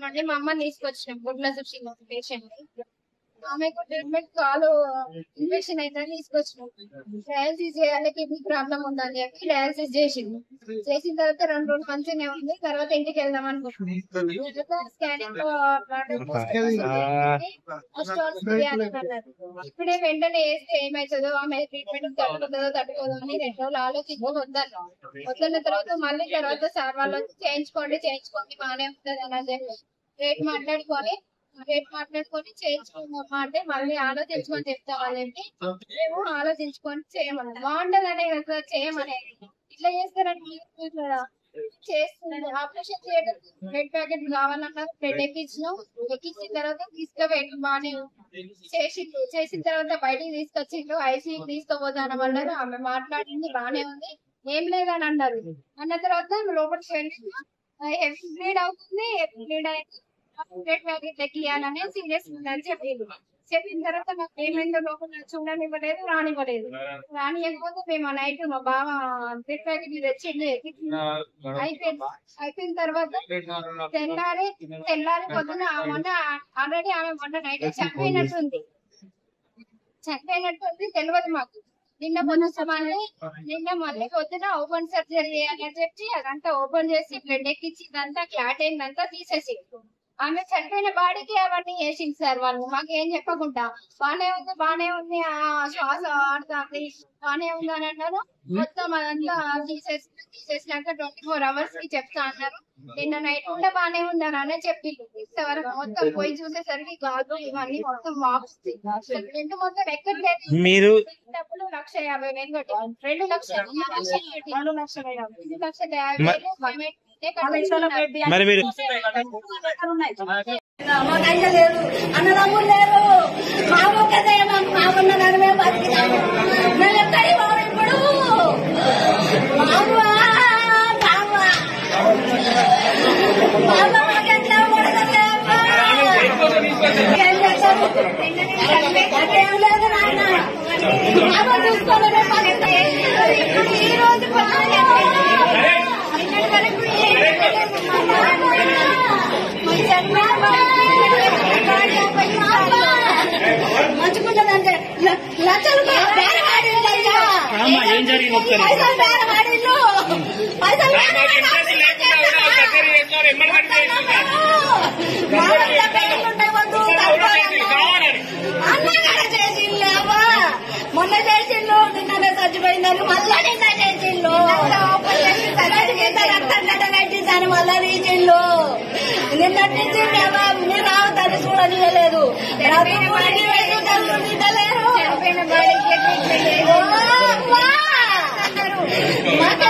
మళ్ళీ మా అమ్మని తీసుకొచ్చినాం గుడ్ల సుషి పేషెంట్ ఆమెకు ట్రీట్మెంట్ కాలు ఇన్ఫెక్షన్ అయిందని తీసుకొచ్చినాం. డయాలసిస్ చేయాలి, కిడ్నీ ప్రాబ్లం ఉందని చెప్పి డయాలసిస్ చేసింది. చేసిన తర్వాత 2 రోజులు మంచిగానే ఉంది. తర్వాత ఇంటికి వెళ్దాం అనుకుంటున్నాం. స్కానింగ్ ఇప్పుడే వెంటనే వేస్తే ఏమవుతుందో, ఆమె ట్రీట్మెంట్ తట్టుకుంటుందో తట్టుకోదో అని 2 రోజులు ఆలోచించుకొని వద్దన్న తర్వాత సార్ వాళ్ళు చేయించుకోండి బాగానే ఉంటుంది అని చెప్పి రేట్ మాట్లాడుకొని చేయించుకుందామా అంటే మళ్ళీ ఆలోచించుకొని చెప్తామని చెప్పి మేము ఆలోచించుకొని చేయమని బాగుంటది అనే కదా చేయమనేది. ఇట్లా చేస్తారని చేస్తున్నారు. ఆపరేషన్ చేయడం బ్లడ్ ప్యాకెట్ కావాలన్నారు. బ్లడ్ ఎక్కించిన తర్వాత తీసుకుపోయి బాగానే చేసిన తర్వాత బయటికి తీసుకొచ్చిండు. ఐసీయూకి తీసుకుపోతానమన్నారు. ఆమె మాట్లాడింది బాగానే ఉంది, ఏం లేదని అన్నారు. అన్న తర్వాత లోపలికి వెళ్ళి హెవీ బ్లీడ్ అవుతుంది, బ్లీడ్ అయితే బ్లడ్ ప్యాకెట్ ఎక్కియాలని సీరియస్ ఉందని చెప్పిన తర్వాత నాకు ఏమైందో లోపల చూడనివ్వలేదు, రానివ్వకపోతే మేము నైట్ మా బావ బ్లడ్ ప్యాకెట్ తెచ్చింది. అయిపోయిన తర్వాత తెల్లారి పొద్దున ఆల్రెడీ ఆమె మొన్న నైట్ చనిపోయినట్టుంది తెలియదు మాకు. నిన్న మళ్ళీ పొద్దున ఓపెన్ సర్జరీ చేయాలని చెప్పి అదంతా ఓపెన్ చేసి బ్లడ్ ఎక్కించి ఇదంతా క్లాట్ అయిందంతా తీసేసి ఆమె చనిపోయిన బాడీకి అవన్నీ వేసింది సార్ వాళ్ళు. మాకు ఏం చెప్పకుండా బానే ఉంది శ్వాస ఆడుతుంది బానే ఉంది అని అన్నారు. మొత్తం అదంతా తీసేసినాక 24 hours కి చెప్తా అన్నారు. నిన్న నైట్ కూడా బానే ఉంది అని చెప్పిండు. ఇంతవరకు మొత్తం పోయి చూసేసరికి గాజు ఇవన్నీ మొత్తం వాపుస్తాయి. మొత్తం ఎక్కట్లేదు. మీరు డబ్బులు 1,50,000 కొట్టి 2,50,000 మరి మీరు మాకైతే లేదు, అన్నదమ్ములు లేరు, మా ఒక్కదే మాకున్న నడమే బతికినాము. మేము ఎక్కడికి పోవాలి ఇప్పుడు? ఎట్లా పడగలేమ్మా, ఏం చేస్తాము? అదేం లేదు నాయన, మాకు చూసుకోలేదు. ఈ రోజు మంచుకుంటుందంటే లక్షలు ఏం జరిగింది మొన్న చేసిండు, నిన్ననే చచ్చిపోయిందని మళ్ళా నిన్న చేసిండు. దాని మళ్ళా తీసిండు. నిన్నటి నుంచి మీరు రావద్దని చూడనియలేదు. మాకు